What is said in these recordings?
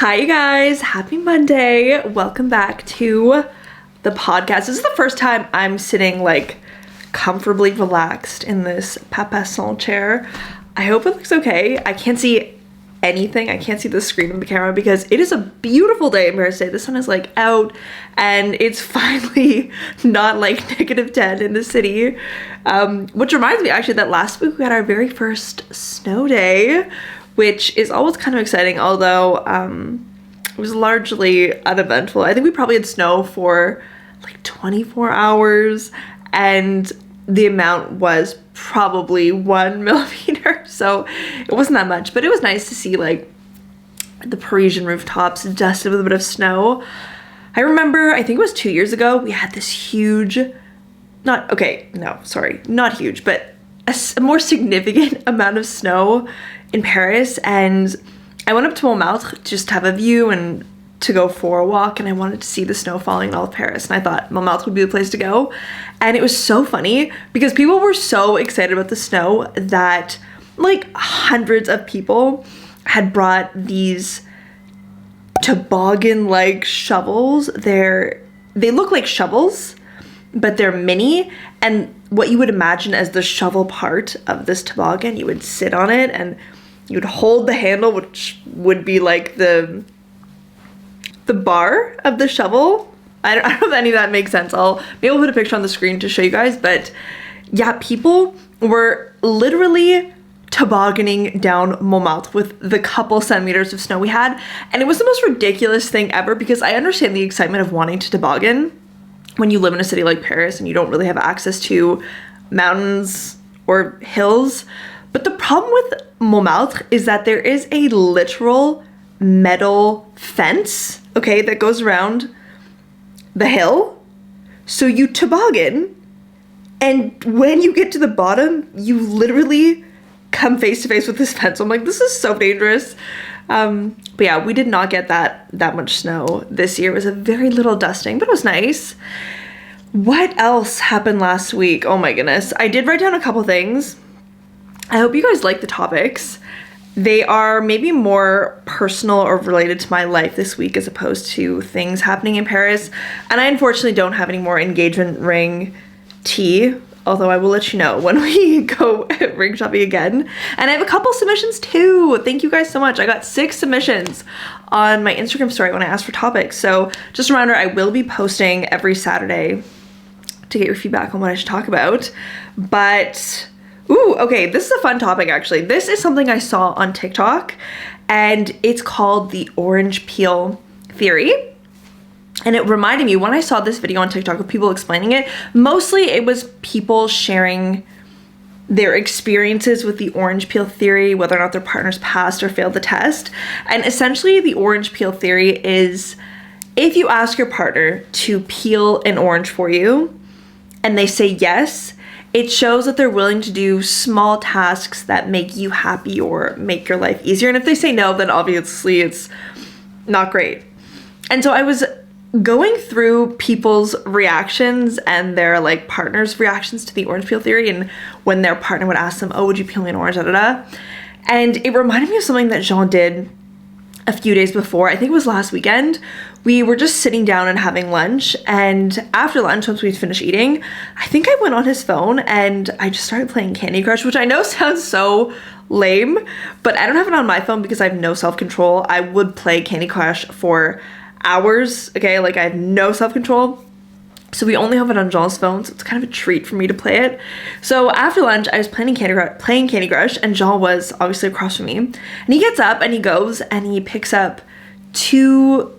Hi you guys, happy Monday. Welcome back to the podcast. This is the first time I'm sitting like comfortably relaxed in this Papasan chair. I hope it looks okay. I can't see anything. I can't see the screen of the camera because it is a beautiful day in Paris today. The sun is like out and it's finally not like -10 in the city. Which reminds me actually that last week we had our very first snow day, which is always kind of exciting, although it was largely uneventful. I think we probably had snow for like 24 hours and the amount was probably 1 millimeter, so it wasn't that much, but it was nice to see like the Parisian rooftops dusted with a bit of snow. I remember, I think it was 2 years ago, we had this huge, not huge, but a more significant amount of snow in Paris, and I went up to Montmartre just to have a view and to go for a walk, and I wanted to see the snow falling in all of Paris, and I thought Montmartre would be the place to go. And it was so funny because people were so excited about the snow that like hundreds of people had brought these toboggan like shovels. They look like shovels, but they're mini, and what you would imagine as the shovel part of this toboggan, you would sit on it and you would hold the handle, which would be like the bar of the shovel. I don't know if any of that makes sense. Maybe I'll put a picture on the screen to show you guys, but yeah, people were literally tobogganing down Montmartre with the couple centimeters of snow we had, and it was the most ridiculous thing ever because I understand the excitement of wanting to toboggan when you live in a city like Paris and you don't really have access to mountains or hills. But the problem with Montmartre is that there is a literal metal fence, okay, that goes around the hill. So you toboggan, and when you get to the bottom, you literally come face to face with this fence. I'm like, this is so dangerous. But yeah, we did not get that much snow this year. It was a very little dusting, but it was nice. What else happened last week? Oh my goodness. I did write down a couple things. I hope you guys like the topics. They are maybe more personal or related to my life this week as opposed to things happening in Paris. And I unfortunately don't have any more engagement ring tea, although I will let you know when we go ring shopping again. And I have a couple submissions too. Thank you guys so much. I got 6 submissions on my Instagram story when I asked for topics. So just a reminder, I will be posting every Saturday to get your feedback on what I should talk about. But ooh, okay, this is a fun topic actually. This is something I saw on TikTok and it's called the orange peel theory. And it reminded me when I saw this video on TikTok of people explaining it, mostly it was people sharing their experiences with the orange peel theory, whether or not their partners passed or failed the test. And essentially the orange peel theory is if you ask your partner to peel an orange for you and they say yes, it shows that they're willing to do small tasks that make you happy or make your life easier. And if they say no, then obviously it's not great. And so I was going through people's reactions and their like partners' reactions to the orange peel theory, and when their partner would ask them, oh, would you peel me an orange, da da da. And it reminded me of something that Jean did a few days before. I think it was last weekend. We were just sitting down and having lunch, and after lunch, once we'd finished eating, I think I went on his phone and I just started playing Candy Crush, which I know sounds so lame, but I don't have it on my phone because I have no self-control. I would play Candy Crush for hours, okay? Like I have no self-control. So we only have it on Jean's phone, so it's kind of a treat for me to play it. So after lunch, I was playing Candy Crush, and Jean was obviously across from me. And he gets up and he goes and he picks up 2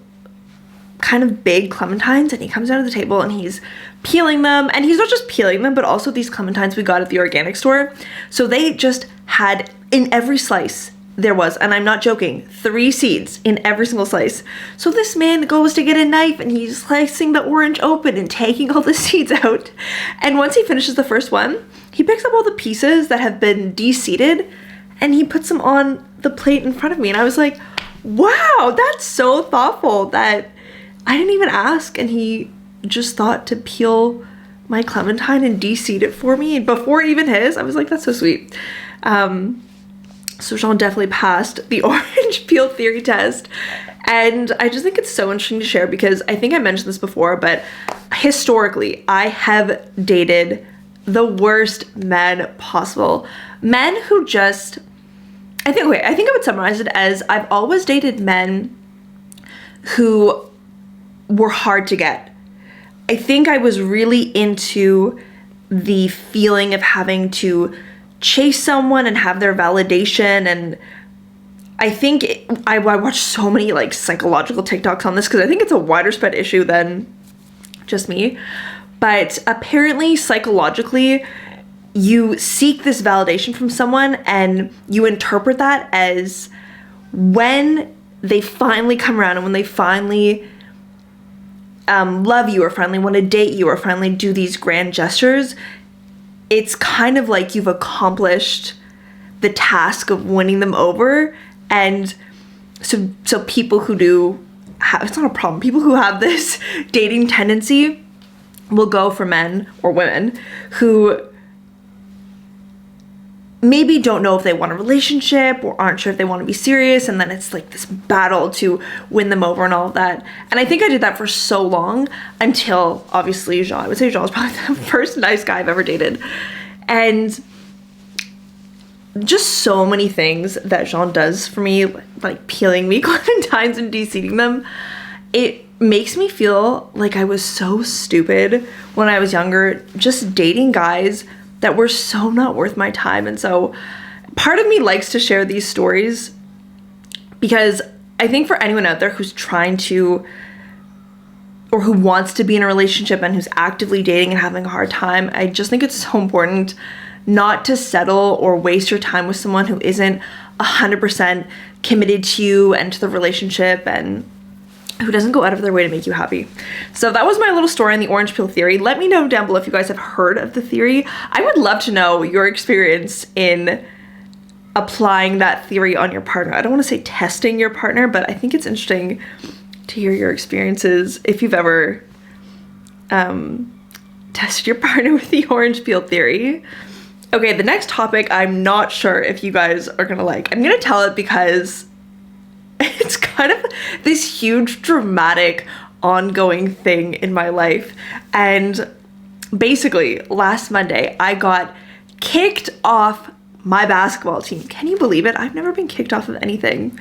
kind of big clementines, and he comes down to the table and he's peeling them. And he's not just peeling them, but also these clementines we got at the organic store. So they just had, in every slice, there was, and I'm not joking, 3 seeds in every single slice. So this man goes to get a knife and he's slicing the orange open and taking all the seeds out. And once he finishes the first one, he picks up all the pieces that have been de-seeded and he puts them on the plate in front of me. And I was like, wow, that's so thoughtful that I didn't even ask and he just thought to peel my clementine and de-seed it for me. And before even his, I was like, that's so sweet. So Jean definitely passed the orange peel theory test. And I just think it's so interesting to share because I think I mentioned this before, but historically, I have dated the worst men possible. Men who just, I think I would summarize it as I've always dated men who were hard to get. I think I was really into the feeling of having to chase someone and have their validation, and I think I watched so many like psychological TikToks on this because I think it's a wider spread issue than just me. But apparently psychologically, you seek this validation from someone and you interpret that as when they finally come around and when they finally love you or finally want to date you or finally do these grand gestures, it's kind of like you've accomplished the task of winning them over. And so people who do it's not a problem. People who have this dating tendency will go for men or women who maybe don't know if they want a relationship or aren't sure if they want to be serious, and then it's like this battle to win them over and all of that. And I think I did that for so long until obviously Jean. I would say Jean was probably the first nice guy I've ever dated. And just so many things that Jean does for me, like peeling me clementines and de-seeding them, it makes me feel like I was so stupid when I was younger, just dating guys that were so not worth my time. And so part of me likes to share these stories because I think for anyone out there who's trying to or who wants to be in a relationship and who's actively dating and having a hard time, I just think it's so important not to settle or waste your time with someone who isn't 100% committed to you and to the relationship and who doesn't go out of their way to make you happy. So that was my little story on the orange peel theory. Let me know down below if you guys have heard of the theory. I would love to know your experience in applying that theory on your partner. I don't want to say testing your partner, but I think it's interesting to hear your experiences if you've ever tested your partner with the orange peel theory. Okay, the next topic I'm not sure if you guys are gonna like. I'm gonna tell it because it's kind of this huge dramatic ongoing thing in my life. And basically last Monday I got kicked off my basketball team. Can you believe it? I've never been kicked off of anything.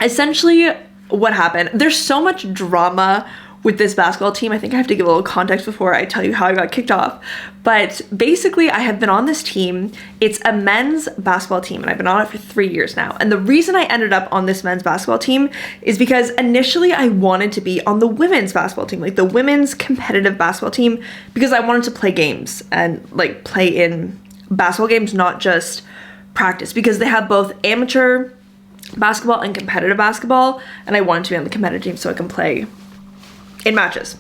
Essentially what happened, there's so much drama with this basketball team. I think I have to give a little context before I tell you how I got kicked off. But basically, I have been on this team. It's a men's basketball team, and I've been on it for 3 years now. And the reason I ended up on this men's basketball team is because initially I wanted to be on the women's basketball team, like the women's competitive basketball team, because I wanted to play games and like play in basketball games, not just practice, because they have both amateur basketball and competitive basketball, and I wanted to be on the competitive team so I can play in matches.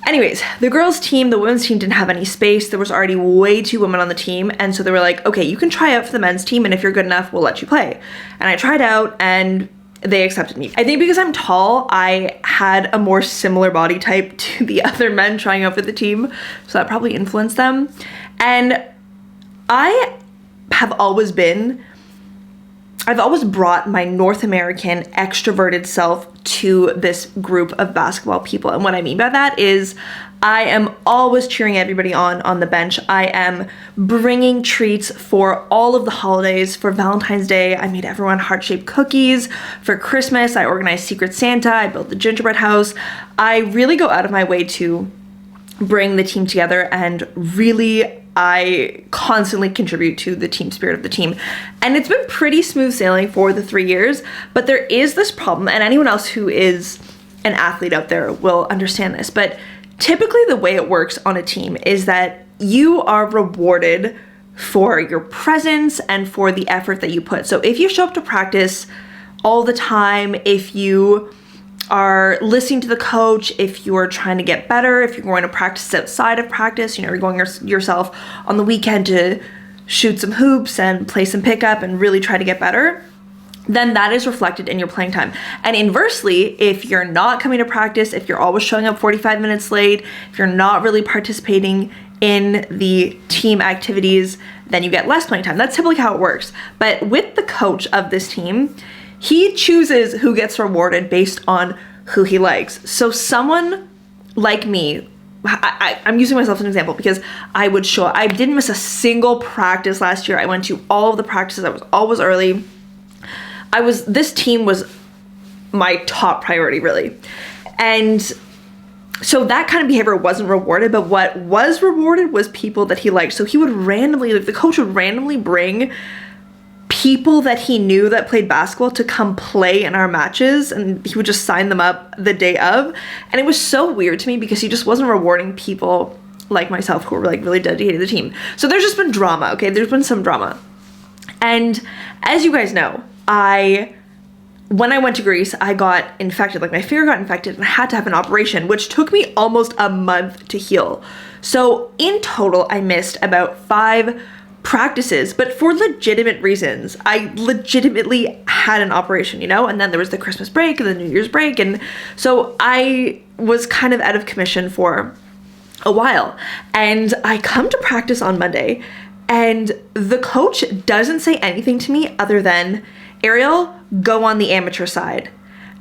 Anyways, the girls team, the women's team didn't have any space. There was already way too women on the team. And so they were like, okay, you can try out for the men's team. And if you're good enough, we'll let you play. And I tried out and they accepted me. I think because I'm tall, I had a more similar body type to the other men trying out for the team. So that probably influenced them. And I've always brought my North American extroverted self to this group of basketball people. And what I mean by that is I am always cheering everybody on the bench. I am bringing treats for all of the holidays. For Valentine's Day, I made everyone heart-shaped cookies. For Christmas, I organized Secret Santa. I built the gingerbread house. I really go out of my way to bring the team together, and really I constantly contribute to the team spirit of the team. And it's been pretty smooth sailing for the 3 years, but there is this problem, and anyone else who is an athlete out there will understand this, but typically the way it works on a team is that you are rewarded for your presence and for the effort that you put. So if you show up to practice all the time, if you are listening to the coach, if you're trying to get better, if you're going to practice outside of practice, you're going yourself on the weekend to shoot some hoops and play some pickup and really try to get better, then that is reflected in your playing time. And inversely, if you're not coming to practice, if you're always showing up 45 minutes late, if you're not really participating in the team activities, then you get less playing time. That's typically how it works. But with the coach of this team, he chooses who gets rewarded based on who he likes. So someone like me, I'm using myself as an example because I would show up. I didn't miss a single practice last year. I went to all of the practices. I was always early. This team was my top priority, really. And so that kind of behavior wasn't rewarded, but what was rewarded was people that he liked. So he would randomly, like the coach would randomly bring people that he knew that played basketball to come play in our matches, and he would just sign them up the day of. And it was so weird to me because he just wasn't rewarding people like myself who were like really dedicated to the team. So there's just been drama, okay? There's been some drama. And as you guys know, when I went to Greece, I got infected, like my finger got infected and I had to have an operation, which took me almost a month to heal. So in total, I missed about 5 practices, but for legitimate reasons. I legitimately had an operation, you know, and then there was the Christmas break and the New Year's break. And so I was kind of out of commission for a while. And I come to practice on Monday and the coach doesn't say anything to me other than, Arielle, go on the amateur side.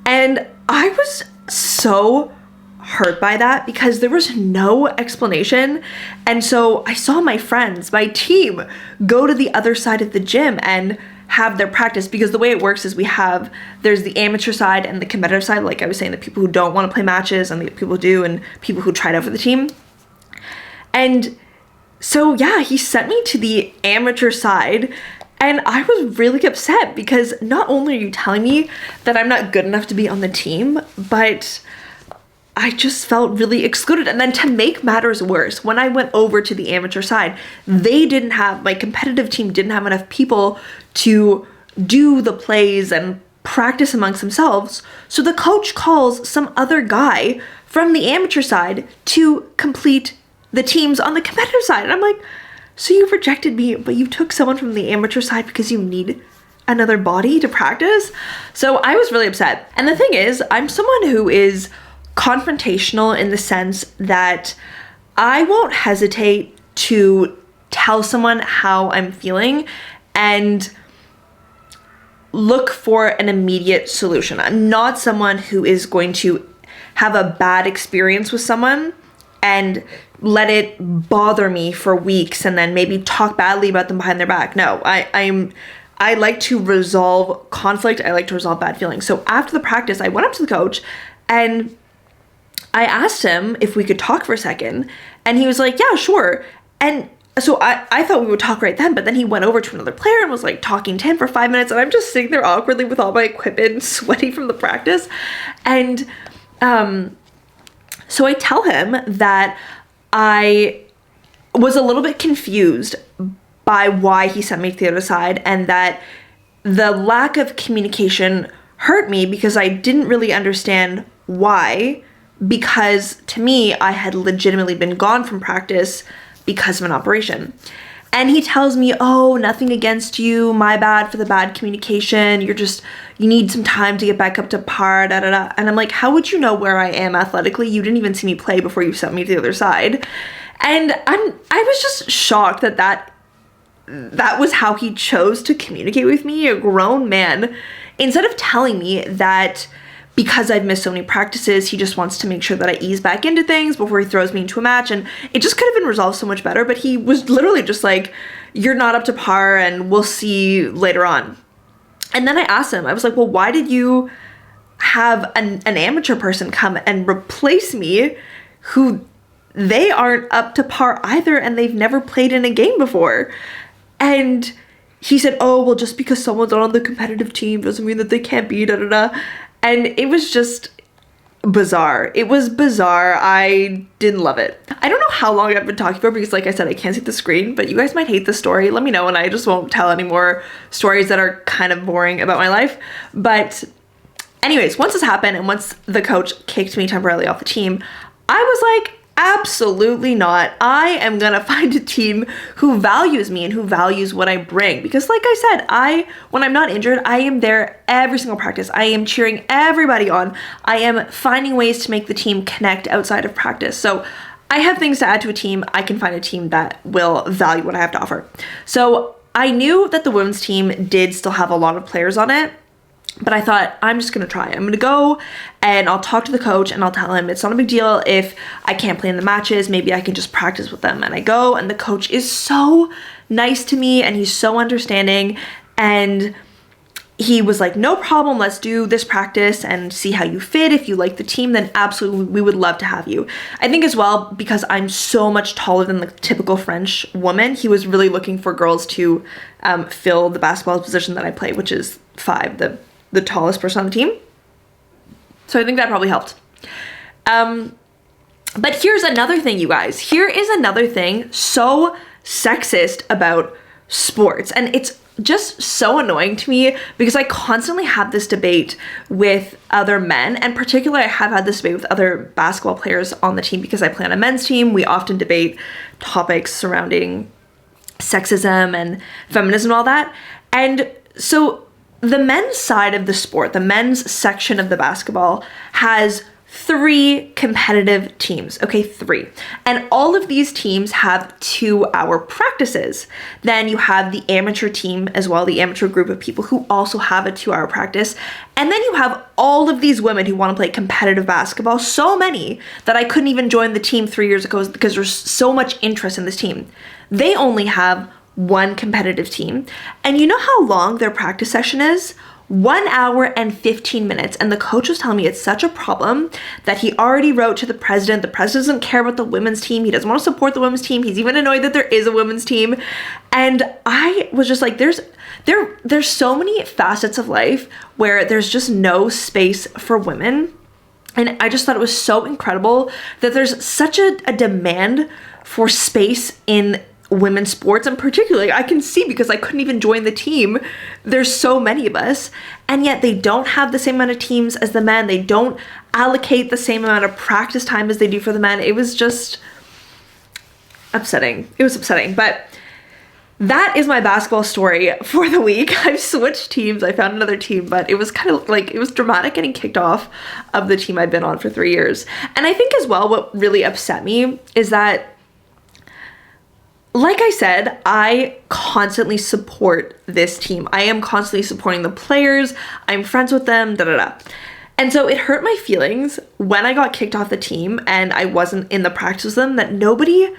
And I was so hurt by that because there was no explanation. And so I saw my friends, my team, go to the other side of the gym and have their practice, because the way it works is there's the amateur side and the competitive side. Like I was saying, the people who don't want to play matches and the people who do, and people who tried out for the team. And so yeah, he sent me to the amateur side. And I was really upset because not only are you telling me that I'm not good enough to be on the team, but I just felt really excluded. And then to make matters worse, when I went over to the amateur side, my competitive team didn't have enough people to do the plays and practice amongst themselves. So the coach calls some other guy from the amateur side to complete the teams on the competitive side. And I'm like, so you've rejected me, but you took someone from the amateur side because you need another body to practice? So I was really upset. And the thing is, I'm someone who is confrontational in the sense that I won't hesitate to tell someone how I'm feeling and look for an immediate solution. I'm not someone who is going to have a bad experience with someone and let it bother me for weeks and then maybe talk badly about them behind their back. No, I like to resolve conflict. I like to resolve bad feelings. So after the practice, I went up to the coach and I asked him if we could talk for a second, and he was like, yeah, sure. And so I thought we would talk right then, but then he went over to another player and was like talking to him for 5 minutes, and I'm just sitting there awkwardly with all my equipment, sweaty from the practice. And so I tell him that I was a little bit confused by why he sent me to the other side, and that the lack of communication hurt me because I didn't really understand why, because to me, I had legitimately been gone from practice because of an operation. And he tells me, oh, nothing against you, my bad for the bad communication, you need some time to get back up to par, da da da. And I'm like, how would you know where I am athletically? You didn't even see me play before you sent me to the other side. And I was just shocked that was how he chose to communicate with me, a grown man, instead of telling me that because I've missed so many practices, he just wants to make sure that I ease back into things before he throws me into a match. And it just could have been resolved so much better, but he was literally just like, you're not up to par and we'll see later on. And then I asked him, I was like, well, why did you have an amateur person come and replace me who they aren't up to par either and they've never played in a game before? And he said, oh, well, just because someone's not on the competitive team doesn't mean that they can't be, da da da. And it was just bizarre. It was bizarre. I didn't love it. I don't know how long I've been talking for because, like I said, I can't see the screen, but you guys might hate the story. Let me know and I just won't tell any more stories that are kind of boring about my life. But anyways, once this happened and once the coach kicked me temporarily off the team, I was like, absolutely not. I am gonna find a team who values me and who values what I bring. Because like I said, when I'm not injured, I am there every single practice. I am cheering everybody on. I am finding ways to make the team connect outside of practice. So I have things to add to a team, I can find a team that will value what I have to offer. So I knew that the women's team did still have a lot of players on it, but I thought, I'm just going to try. I'm going to go and I'll talk to the coach and I'll tell him it's not a big deal if I can't play in the matches. Maybe I can just practice with them. And I go, and the coach is so nice to me and he's so understanding. And he was like, no problem, let's do this practice and see how you fit. If you like the team, then absolutely, we would love to have you. I think as well, because I'm so much taller than the typical French woman, he was really looking for girls to fill the basketball position that I play, which is 5, the tallest person on the team. So I think that probably helped. But here's another thing, you guys. Here is another thing so sexist about sports. And it's just so annoying to me because I constantly have this debate with other men, and particularly I have had this debate with other basketball players on the team because I play on a men's team. We often debate topics surrounding sexism and feminism and all that. And so the men's side of the sport, the men's section of the basketball, has 3 competitive teams. Okay, 3. And all of these teams have 2-hour practices. Then you have the amateur team as well, the amateur group of people who also have a 2-hour practice. And then you have all of these women who want to play competitive basketball, so many that I couldn't even join the team 3 years ago because there's so much interest in this team. They only have 1 competitive team. And you know how long their practice session is? 1 hour and 15 minutes. And the coach was telling me it's such a problem that he already wrote to the president. The president doesn't care about the women's team. He doesn't want to support the women's team. He's even annoyed that there is a women's team. And I was just like, there's so many facets of life where there's just no space for women. And I just thought it was so incredible that there's such a demand for space in women's sports, and particularly I can see, because I couldn't even join the team, there's so many of us, and yet they don't have the same amount of teams as the men. They don't allocate the same amount of practice time as they do for the men. It was just upsetting. It was upsetting. But that is my basketball story for the week. I've switched teams. I found another team, but it was kind of like, it was dramatic getting kicked off of the team I've been on for 3 years. And I think as well, what really upset me is that, like I said, I constantly support this team. I am constantly supporting the players. I'm friends with them, And so it hurt my feelings when I got kicked off the team and I wasn't in the practice with them that nobody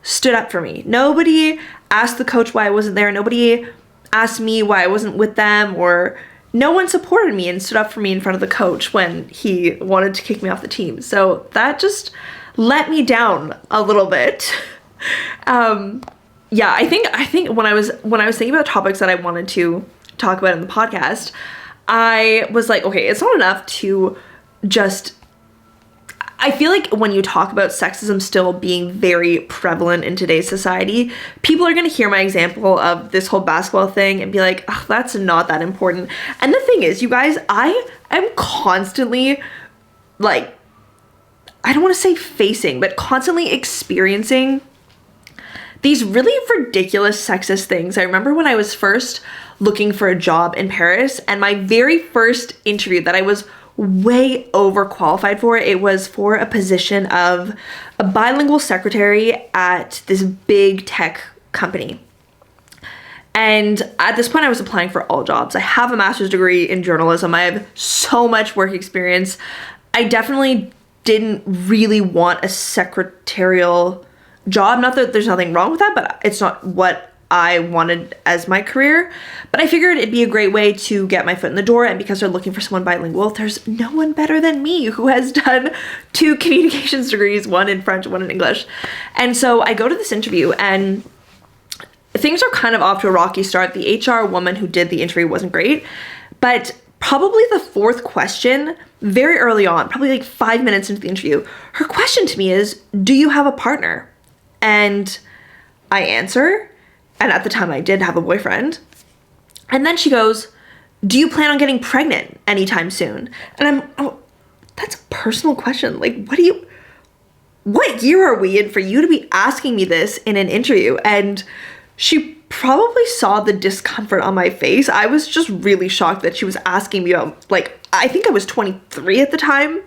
stood up for me. Nobody asked the coach why I wasn't there. Nobody asked me why I wasn't with them, or no one supported me and stood up for me in front of the coach when he wanted to kick me off the team. So that just let me down a little bit. Yeah, I think when I was thinking about topics that I wanted to talk about in the podcast, I was like, okay, it's not enough to just, I feel like when you talk about sexism still being very prevalent in today's society, people are going to hear my example of this whole basketball thing and be like, oh, that's not that important. And the thing is, you guys, I am constantly, like, I don't want to say facing, but constantly experiencing these really ridiculous sexist things. I remember when I was first looking for a job in Paris, and my very first interview that I was way overqualified for, it was for a position of a bilingual secretary at this big tech company. And at this point I was applying for all jobs. I have a master's degree in journalism. I have so much work experience. I definitely didn't really want a secretarial job. Not that there's nothing wrong with that, but it's not what I wanted as my career. But I figured it'd be a great way to get my foot in the door, and because they're looking for someone bilingual, there's no one better than me who has done 2 communications degrees, 1 in French, 1 in English. And so I go to this interview and things are kind of off to a rocky start. The HR woman who did the interview wasn't great, but probably the 4th question, very early on, probably like 5 minutes into the interview, her question to me is, do you have a partner? And I answer, and at the time I did have a boyfriend. And then she goes, do you plan on getting pregnant anytime soon? And I'm, oh, that's a personal question. Like, what year are we in for you to be asking me this in an interview? And she probably saw the discomfort on my face. I was just really shocked that she was asking me about, like, I think I was 23 at the time.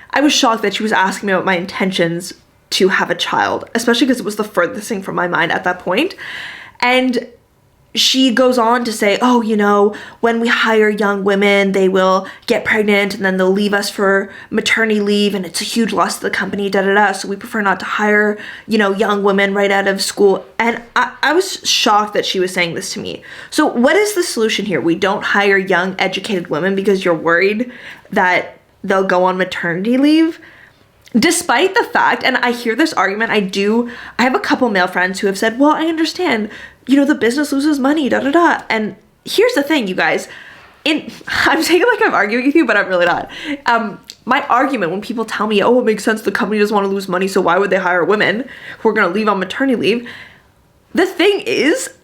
I was shocked that she was asking me about my intentions to have a child, especially because it was the furthest thing from my mind at that point. And she goes on to say, oh, you know, when we hire young women, they will get pregnant and then they'll leave us for maternity leave and it's a huge loss to the company, da da da. So we prefer not to hire, you know, young women right out of school. And I was shocked that she was saying this to me. So what is the solution here? We don't hire young, educated women because you're worried that they'll go on maternity leave? Despite the fact, and I hear this argument, I have a couple male friends who have said, well, I understand, you know, the business loses money, da da da. And here's the thing, you guys, I'm saying it like I'm arguing with you, but I'm really not. My argument when people tell me, oh, it makes sense, the company doesn't want to lose money, so why would they hire women who are going to leave on maternity leave? The thing is,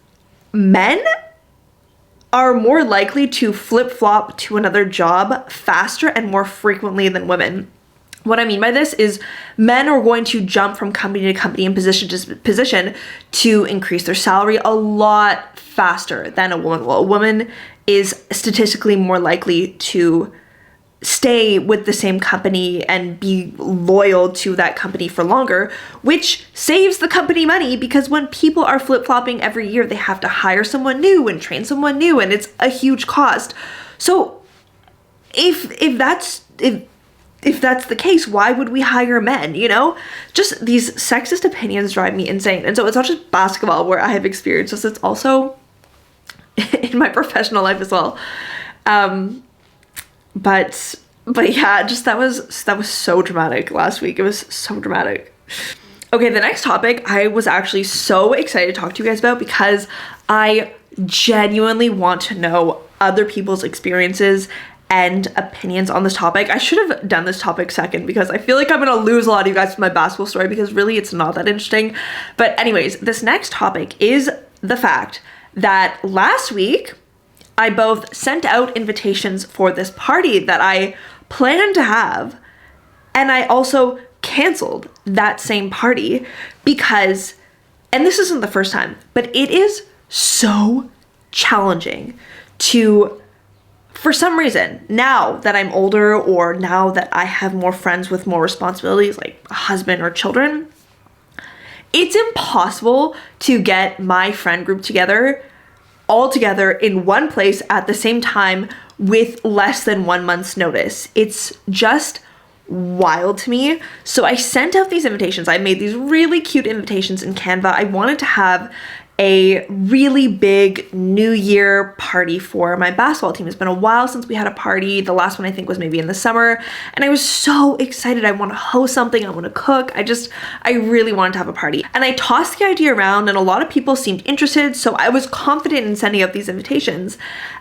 men are more likely to flip-flop to another job faster and more frequently than women. What I mean by this is men are going to jump from company to company and position to position to increase their salary a lot faster than a woman will. A woman is statistically more likely to stay with the same company and be loyal to that company for longer, which saves the company money because when people are flip-flopping every year, they have to hire someone new and train someone new, and it's a huge cost. So if that's the case, why would we hire men, you know? Just these sexist opinions drive me insane. And so it's not just basketball where I have experienced this, it's also in my professional life as well. But yeah, just that was so dramatic last week. It was so dramatic. Okay, the next topic I was actually so excited to talk to you guys about because I genuinely want to know other people's experiences and opinions on this topic. I should have done this topic second because I feel like I'm gonna lose a lot of you guys with my basketball story because really it's not that interesting. But anyways, this next topic is the fact that last week I both sent out invitations for this party that I planned to have, and I also canceled that same party because, and this isn't the first time, but it is so challenging to, for some reason, now that I'm older or now that I have more friends with more responsibilities like a husband or children, it's impossible to get my friend group together all together in one place at the same time with less than 1 month's notice. It's just wild to me. So I sent out these invitations. I made these really cute invitations in Canva. I wanted to have a really big New Year party for my basketball team. It's been a while since we had a party. The last one I think was maybe in the summer, and I was so excited. I want to host something. I want to cook. I really wanted to have a party. And I tossed the idea around and a lot of people seemed interested, so I was confident in sending out these invitations.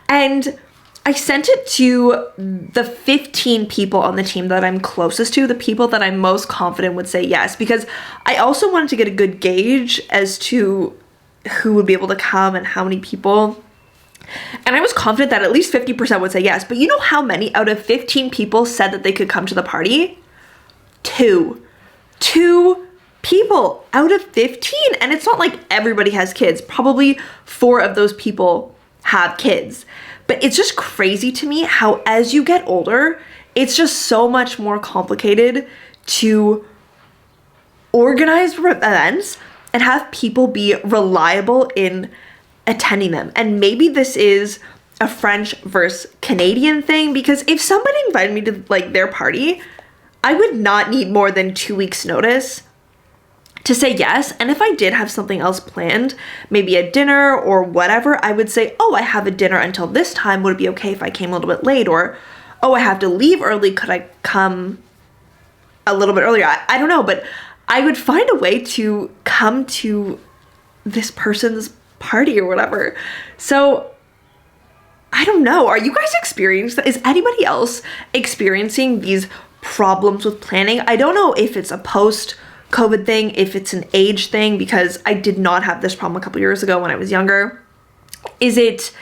And I sent it to the 15 people on the team that I'm closest to, the people that I'm most confident would say yes, because I also wanted to get a good gauge as to who would be able to come and how many people. And I was confident that at least 50% would say yes. But you know how many out of 15 people said that they could come to the party? Two people out of 15. And it's not like everybody has kids. Probably 4 of those people have kids. But it's just crazy to me how as you get older, it's just so much more complicated to organize events and have people be reliable in attending them. And maybe this is a French versus Canadian thing, because if somebody invited me to like their party, I would not need more than 2 weeks notice to say yes. And if I did have something else planned, maybe a dinner or whatever, I would say, oh, I have a dinner until this time. Would it be okay if I came a little bit late? Or, oh, I have to leave early. Could I come a little bit earlier? I don't know, but I would find a way to come to this person's party or whatever. So I don't know. Are you guys experiencing that? Is anybody else experiencing these problems with planning? I don't know if it's a post-COVID thing, if it's an age thing, because I did not have this problem a couple years ago when I was younger. Is it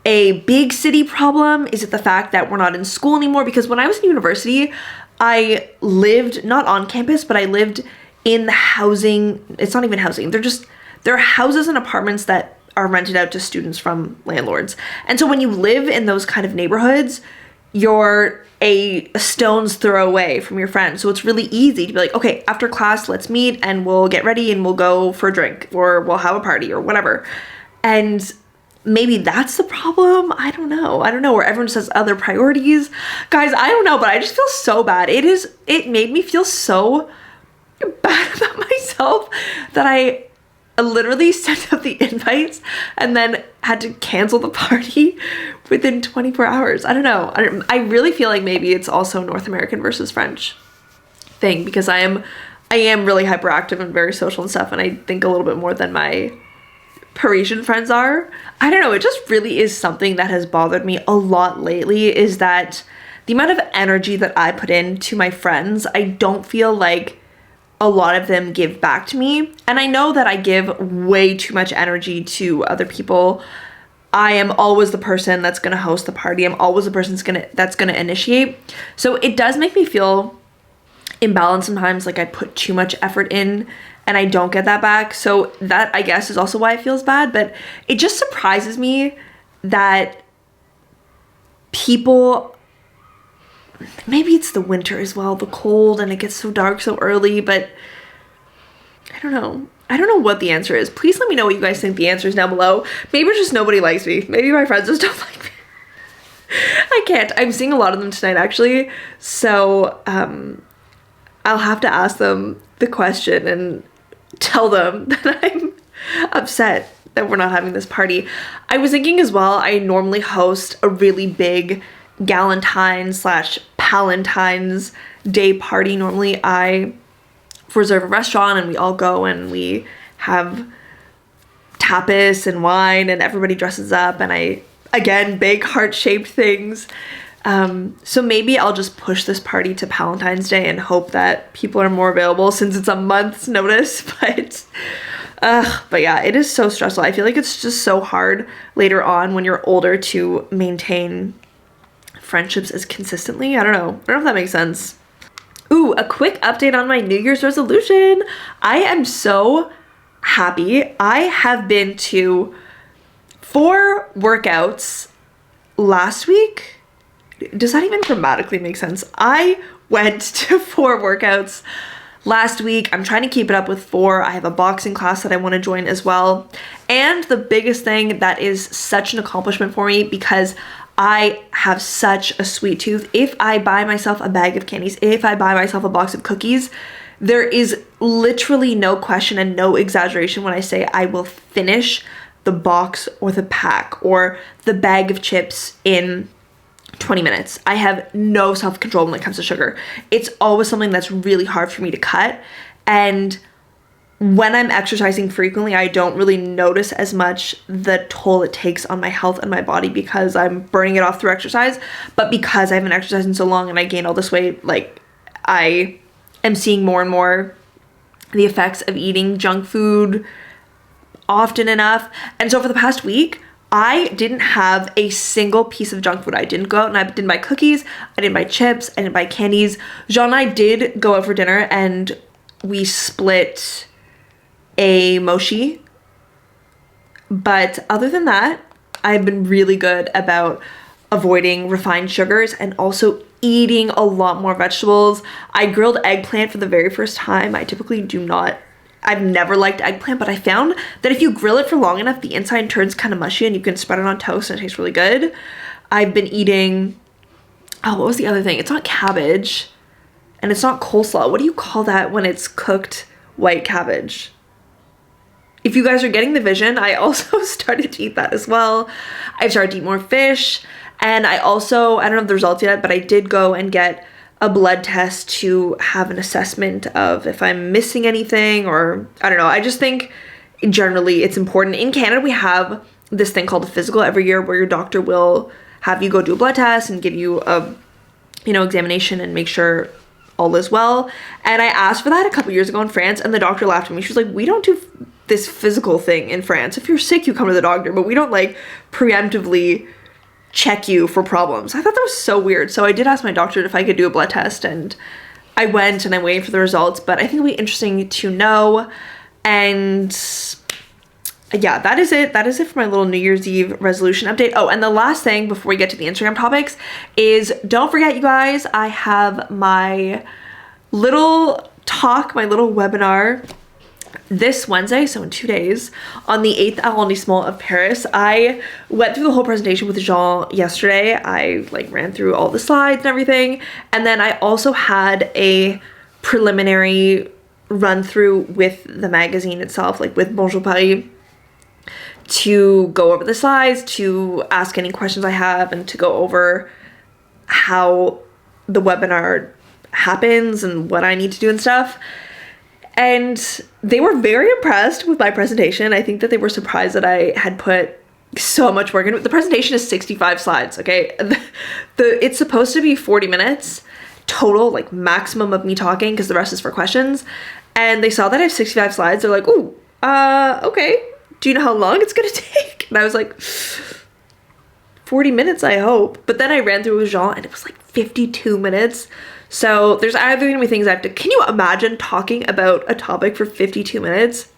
a big city problem? Is it the fact that we're not in school anymore? Because when I was in university, I lived not on campus, but I lived in the housing. It's not even housing. There are houses and apartments that are rented out to students from landlords. And so when you live in those kind of neighborhoods, your a stone's throw away from your friend. So it's really easy to be like, okay, after class, let's meet and we'll get ready and we'll go for a drink or we'll have a party or whatever. And maybe that's the problem. I don't know, where everyone says other priorities. Guys, I don't know, but I just feel so bad. It made me feel so bad about myself that I literally sent out the invites and then had to cancel the party within 24 hours. I don't know. I really feel like maybe it's also North American versus French thing, because I am really hyperactive and very social and stuff, and I think a little bit more than my Parisian friends are. I don't know, it just really is something that has bothered me a lot lately, is that the amount of energy that I put into my friends, I don't feel like a lot of them give back to me. And I know that I give way too much energy to other people. I am always the person that's going to host the party. I'm always the person that's going to initiate. So it does make me feel imbalanced sometimes, like I put too much effort in and I don't get that back. So that, I guess, is also why it feels bad. But it just surprises me that people, maybe it's the winter as well, the cold, and it gets so dark so early, but I don't know. I don't know what the answer is. Please let me know what you guys think the answer is down below. Maybe it's just nobody likes me. Maybe my friends just don't like me. I can't. I'm seeing a lot of them tonight, actually. So I'll have to ask them the question and tell them that I'm upset that we're not having this party. I was thinking as well, I normally host a really big Galentine's/Palentine's Day party. Normally I reserve a restaurant and we all go and we have tapas and wine and everybody dresses up, and I, again, big heart-shaped things. So maybe I'll just push this party to Valentine's Day and hope that people are more available, since it's a month's notice. But yeah, it is so stressful. I feel like it's just so hard later on when you're older to maintain friendships as consistently. I don't know if that makes sense. Ooh, a quick update on my New Year's resolution. I am so happy. I have been to 4 workouts last week. Does that even grammatically make sense? I went to 4 workouts last week. I'm trying to keep it up with 4. I have a boxing class that I want to join as well. And the biggest thing that is such an accomplishment for me, because I have such a sweet tooth. If I buy myself a bag of candies, if I buy myself a box of cookies, there is literally no question and no exaggeration when I say I will finish the box or the pack or the bag of chips in 20 minutes. I have no self-control when it comes to sugar. It's always something that's really hard for me to cut. And when I'm exercising frequently, I don't really notice as much the toll it takes on my health and my body, because I'm burning it off through exercise. But because I haven't exercised in so long and I gained all this weight, like, I am seeing more and more the effects of eating junk food often enough. And so for the past week, I didn't have a single piece of junk food. I didn't go out and I didn't buy cookies, I didn't buy chips, I didn't buy candies. Jean and I did go out for dinner and we split a mochi. But other than that, I've been really good about avoiding refined sugars and also eating a lot more vegetables. I grilled eggplant for the very first time. I've never liked eggplant, but I found that if you grill it for long enough, the inside turns kind of mushy and you can spread it on toast and it tastes really good. I've been eating, what was the other thing? It's not cabbage and it's not coleslaw. What do you call that when it's cooked white cabbage? If you guys are getting the vision, I also started to eat that as well. I've started to eat more fish. And I don't know the results yet, but I did go and get a blood test to have an assessment of if I'm missing anything, or I don't know. I just think generally it's important. In Canada, we have this thing called a physical every year where your doctor will have you go do a blood test and give you a, examination and make sure all is well. And I asked for that a couple years ago in France, and the doctor laughed at me. She was like, we don't do this physical thing in France. If you're sick, you come to the doctor, but we don't preemptively check you for problems. I thought that was so weird. So I did ask my doctor if I could do a blood test, and I went and I'm waiting for the results, but I think it'll be interesting to know. And yeah, that is it. That is it for my little New Year's Eve resolution update. Oh, and the last thing before we get to the Instagram topics is don't forget, you guys, I have my little talk, my little webinar this Wednesday, so in 2 days, on the 8th arrondissement of Paris. I went through the whole presentation with Jean yesterday. I like ran through all the slides and everything. And then I also had a preliminary run through with the magazine itself, like with Bonjour Paris, to go over the slides, to ask any questions I have, and to go over how the webinar happens and what I need to do and stuff. And they were very impressed with my presentation. I think that they were surprised that I had put so much work into it. The presentation is 65 slides, okay? It's supposed to be 40 minutes total, like maximum of me talking, because the rest is for questions. And they saw that I have 65 slides. They're like, ooh, okay. Do you know how long it's gonna take? And I was like, 40 minutes, I hope. But then I ran through with Jean and it was like 52 minutes. So there's either gonna be things I have to, can you imagine talking about a topic for 52 minutes?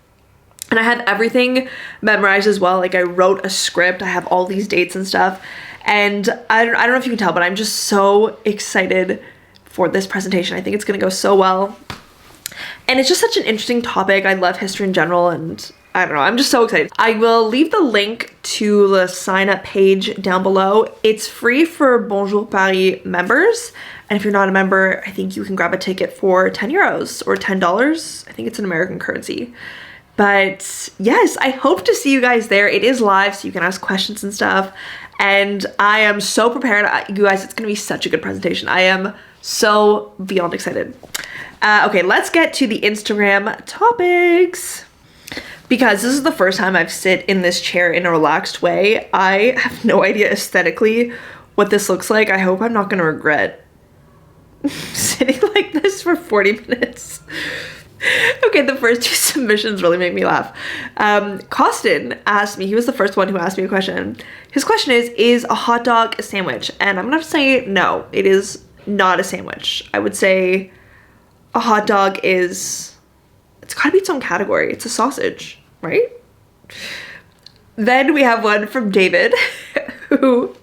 And I had everything memorized as well. Like I wrote a script, I have all these dates and stuff. And I don't know if you can tell, but I'm just so excited for this presentation. I think it's gonna go so well. And it's just such an interesting topic. I love history in general, and I don't know, I'm just so excited. I will leave the link to the sign up page down below. It's free for Bonjour Paris members. And if you're not a member, I think you can grab a ticket for 10 euros or $10. I think it's an American currency. But yes, I hope to see you guys there. It is live, so you can ask questions and stuff. And I am so prepared. You guys, it's gonna be such a good presentation. I am so beyond excited. Okay, let's get to the Instagram topics. Because this is the first time I've sit in this chair in a relaxed way. I have no idea aesthetically what this looks like. I hope I'm not gonna regret sitting like this for 40 minutes. Okay, the first two submissions really make me laugh. Costin asked me, he was the first one who asked me a question. His question is a hot dog a sandwich? And I'm gonna say no, it is not a sandwich. I would say a hot dog is, it's gotta be its own category. It's a sausage, right? Then we have one from David who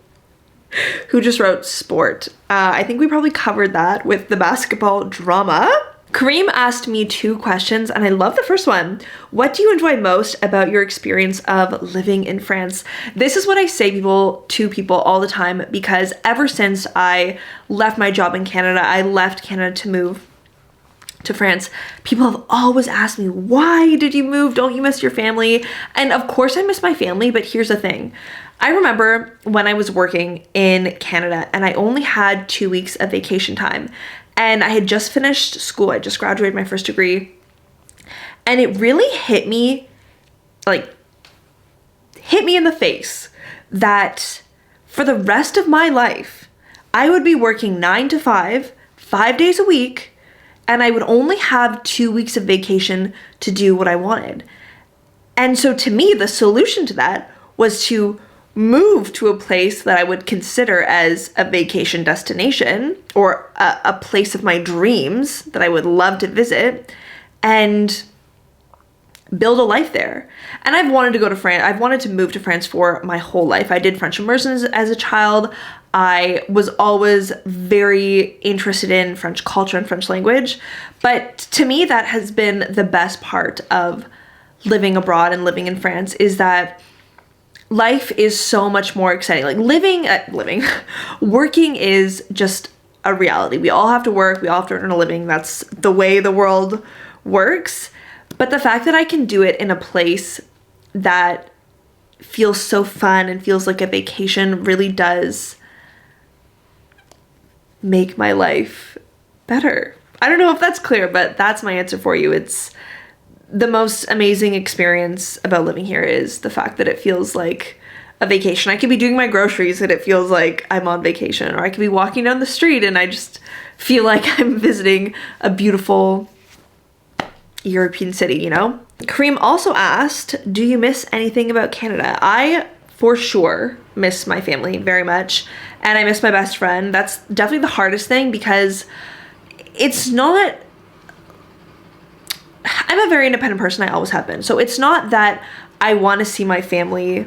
just wrote sport. I think we probably covered that with the basketball drama. Kareem asked me 2 questions, and I love the first one. What do you enjoy most about your experience of living in France? This is what I say to people all the time, because ever since I left my job in Canada, I left Canada to move to France, people have always asked me, why did you move? Don't you miss your family? And of course I miss my family, but here's the thing. I remember when I was working in Canada and I only had 2 weeks of vacation time, and I had just finished school. I just graduated my first degree, and it really hit me in the face that for the rest of my life, I would be working 9 to 5, 5 days a week, and I would only have 2 weeks of vacation to do what I wanted. And so to me, the solution to that was to move to a place that I would consider as a vacation destination, or a place of my dreams that I would love to visit, and build a life there. And I've wanted to go to France. I've wanted to move to France for my whole life. I did French immersions as a child. I was always very interested in French culture and French language. But to me, that has been the best part of living abroad and living in France, is that life is so much more exciting. Like working is just a reality. We all have to work. We all have to earn a living. That's the way the world works. But the fact that I can do it in a place that feels so fun and feels like a vacation really does make my life better. I don't know if that's clear, but that's my answer for you. It's the most amazing experience about living here is the fact that it feels like a vacation. I could be doing my groceries and it feels like I'm on vacation, or I could be walking down the street and I just feel like I'm visiting a beautiful European city, you know? Kareem also asked, do you miss anything about Canada? I, for sure, miss my family very much, and I miss my best friend. That's definitely the hardest thing, because it's not, I'm a very independent person. I always have been. So it's not that I want to see my family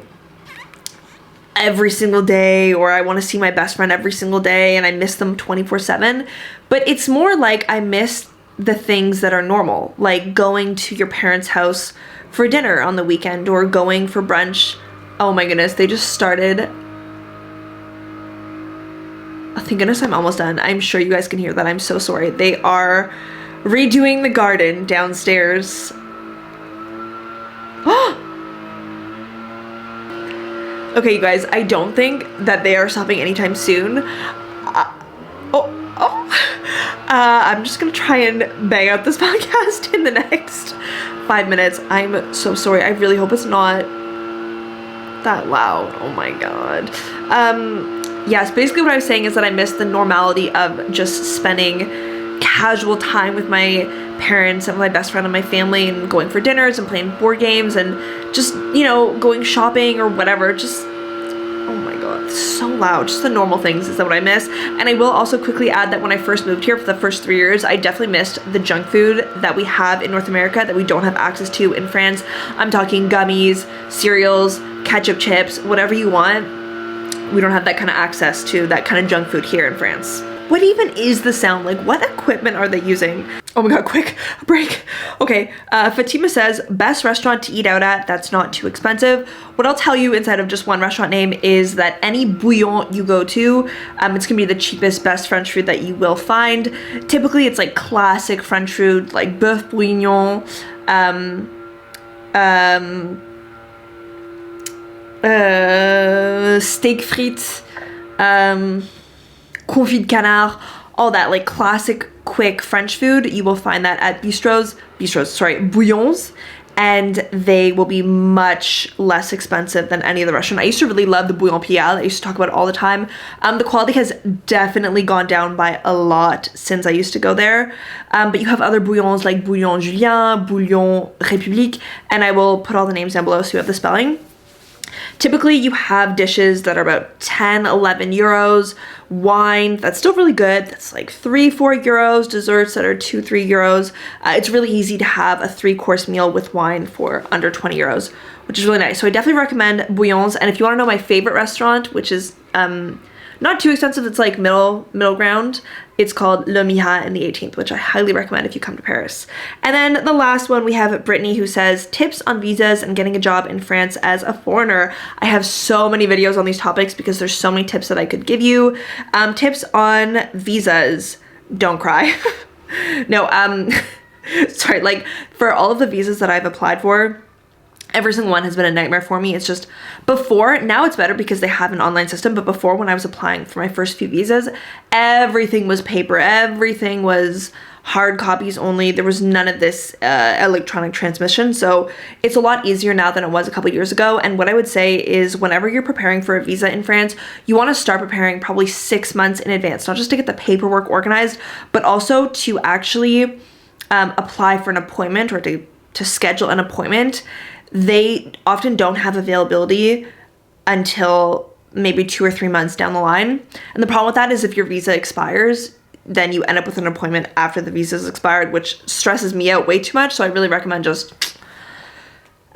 every single day, or I want to see my best friend every single day and I miss them 24/7. But it's more like I miss the things that are normal, like going to your parents' house for dinner on the weekend or going for brunch. Oh my goodness, they just started. Oh, thank goodness I'm almost done. I'm sure you guys can hear that. I'm so sorry. They are redoing the garden downstairs. Okay, you guys, I don't think that they are stopping anytime soon. I'm just gonna try and bang out this podcast in the next 5 minutes. I'm so sorry. I really hope it's not that loud. Oh my god. Yes, basically what I was saying is that I miss the normality of just spending casual time with my parents and my best friend and my family and going for dinners and playing board games and just, you know, going shopping or whatever. Just, oh my god, it's so loud. Just the normal things is what I miss. And I will also quickly add that when I first moved here for the first 3 years, I definitely missed the junk food that we have in North America that we don't have access to in France. I'm talking gummies, cereals, ketchup chips, whatever you want. We don't have that kind of access to that kind of junk food here in France. What even is the sound? Like, what equipment are they using? Oh my god, quick, break. Okay, Fatima says, best restaurant to eat out at that's not too expensive. What I'll tell you inside of just one restaurant name is that any bouillon you go to, it's gonna be the cheapest, best French food that you will find. Typically, it's like classic French food, like bœuf bourguignon, steak frites, confit de canard, all that like classic quick French food. You will find that at bouillons, and they will be much less expensive than any other restaurant. I used to really love the bouillon pial. I used to talk about it all the time. The quality has definitely gone down by a lot since I used to go there. But you have other bouillons like bouillon Julien, bouillon République, and I will put all the names down below so you have the spelling. Typically, you have dishes that are about 10, 11 euros, wine that's still really good, that's like 3, 4 euros, desserts that are 2, 3 euros. It's really easy to have a 3-course meal with wine for under 20 euros, which is really nice. So I definitely recommend bouillons. And if you want to know my favorite restaurant, which is not too expensive, it's like middle ground, it's called Le Mija in the 18th, which I highly recommend if you come to Paris. And then the last one, we have Brittany, who says, tips on visas and getting a job in France as a foreigner. I have so many videos on these topics because there's so many tips that I could give you. Tips on visas. Don't cry. No, sorry, like for all of the visas that I've applied for, every single one has been a nightmare for me. It's just before, now it's better because they have an online system, but before, when I was applying for my first few visas, everything was paper, everything was hard copies only. There was none of this electronic transmission. So it's a lot easier now than it was a couple years ago. And what I would say is whenever you're preparing for a visa in France, you want to start preparing probably 6 months in advance, not just to get the paperwork organized, but also to actually apply for an appointment or to schedule an appointment. They often don't have availability until maybe 2 or 3 months down the line. And the problem with that is if your visa expires, then you end up with an appointment after the visa is expired, which stresses me out way too much. So I really recommend just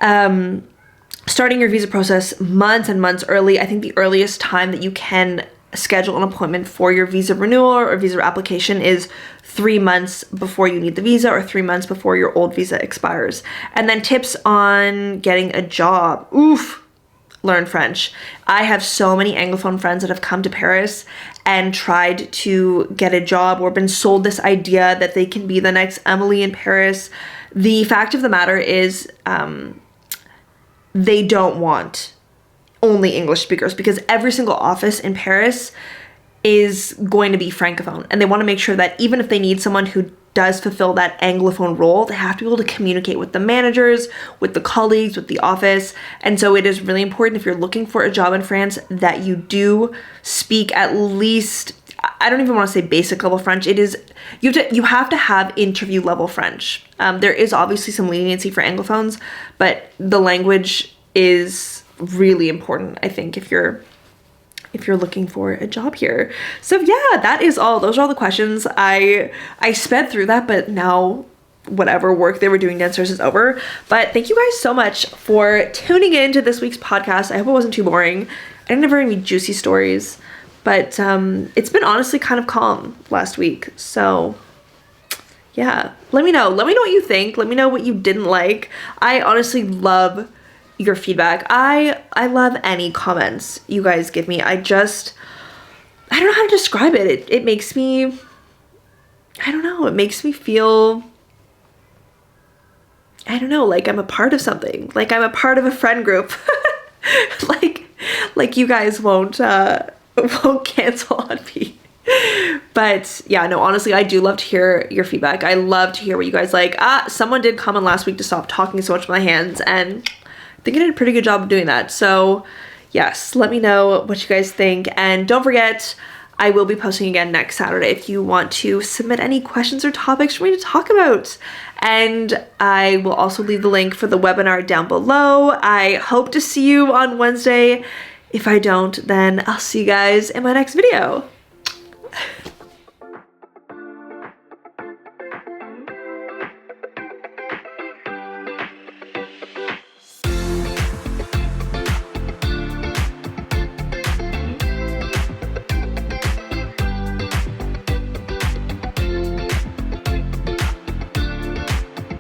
starting your visa process months and months early. I think the earliest time that you can schedule an appointment for your visa renewal or visa application is 3 months before you need the visa or 3 months before your old visa expires. And then tips on getting a job. Oof. Learn French. I have so many Anglophone friends that have come to Paris and tried to get a job or been sold this idea that they can be the next Emily in Paris. The fact of the matter is they don't want only English speakers, because every single office in Paris is going to be francophone, and they want to make sure that even if they need someone who does fulfill that Anglophone role, they have to be able to communicate with the managers, with the colleagues, with the office. And so it is really important, if you're looking for a job in France, that you do speak at least, I don't even want to say basic level French. It is, you have to have interview level French. There is obviously some leniency for Anglophones, but the language is really important, I think, if you're looking for a job here. So yeah, that is all. Those are all the questions. I sped through that, but now whatever work they were doing downstairs is over. But thank you guys so much for tuning in to this week's podcast. I hope it wasn't too boring. I didn't have very many juicy stories, but it's been honestly kind of calm last week. So yeah, let me know what you think. Let me know what you didn't like. I honestly love your feedback. I love any comments you guys give me. I don't know how to describe it. It makes me, I don't know, it makes me feel, I don't know, like I'm a part of something. Like I'm a part of a friend group. like you guys won't cancel on me. But yeah, no, honestly, I do love to hear your feedback. I love to hear what you guys like. Someone did comment last week to stop talking so much with my hands, and I think I did a pretty good job of doing that. So yes, let me know what you guys think. And don't forget, I will be posting again next Saturday if you want to submit any questions or topics for me to talk about. And I will also leave the link for the webinar down below. I hope to see you on Wednesday. If I don't, then I'll see you guys in my next video.